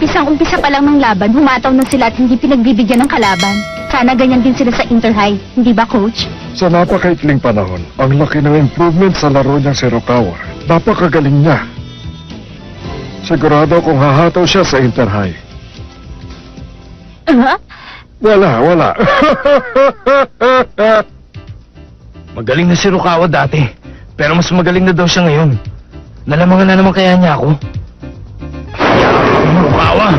Umpisang-umpisa pa lang ng laban, humataw na sila at hindi pinagbibigyan ng kalaban. Sana ganyan din sila sa Inter-High, hindi ba, Coach? Sa napakaikling panahon, ang laki ng improvement sa laro niyang si Rukawa. Napakagaling niya. Sigurado kung hahataw siya sa Inter-High. Wala. Magaling na si Rukawa dati, pero mas magaling na daw siya ngayon. Nalamangan na naman kaya niya ako. Rukawa!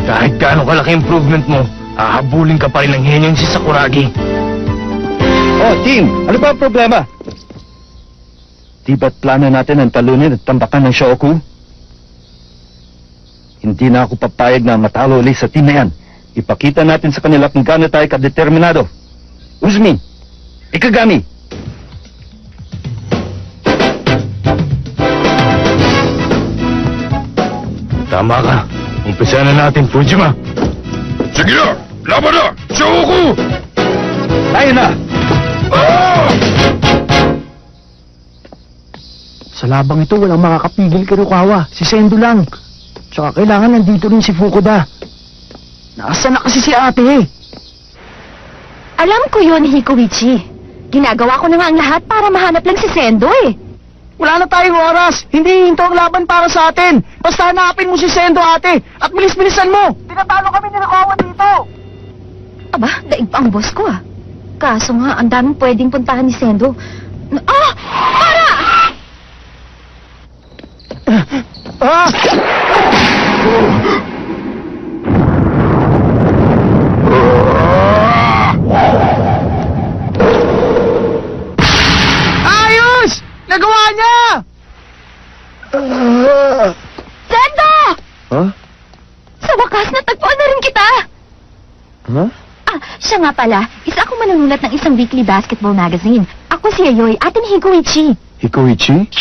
Kahit gaano kalaki improvement mo, hahabulin ka pa rin ng henyong si Sakuragi. Oh, team! Ano ba ang problema? Di ba't plano natin ang talunin at tambakan ng Shoku? Hindi na ako papayag na matalo ulit sa team na yan. Ipakita natin sa kanila kung gaano tayo kadeterminado. Uzumi! Ikagami! Tama ka. Umpisa na natin, Fujima. Sige na! Laban na! Shoku! Tayo na! Sa labang ito, walang makakapigil kay Rukawa. Si Sendo lang. Tsaka kailangan nandito rin si Fukuda. Nasaan na kasi si ate eh? Alam ko yun, Hikoichi. Ginagawa ko na nga ang lahat para mahanap lang si Sendo eh. Wala na tayong oras. Hindi hinto ang laban para sa atin. Basta hanapin mo si Sendo, ate. At bilis-bilisan mo. Tinatalo kami ni Rukawa dito. Aba, daig pa ang boss ko ah. Kaso nga, ang daming pwedeng puntahan ni Sendo. Para! Ayos! Nagawa niya! Sendo! Huh? Sa wakas, natagpuan na rin kita! Huh? Siya nga pala, isa akong manunulat ng isang weekly basketball magazine. Ako si Ayoy, ate ni Hikoichi. Hikoichi?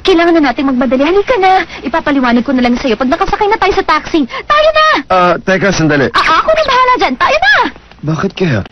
Kailangan na natin magmadali. Halika na. Ipapaliwanag ko na lang sa'yo pag nakasakay na tayo sa taxi. Tayo na! Teka, sandali. Ako na bahala dyan. Tayo na! Bakit kaya?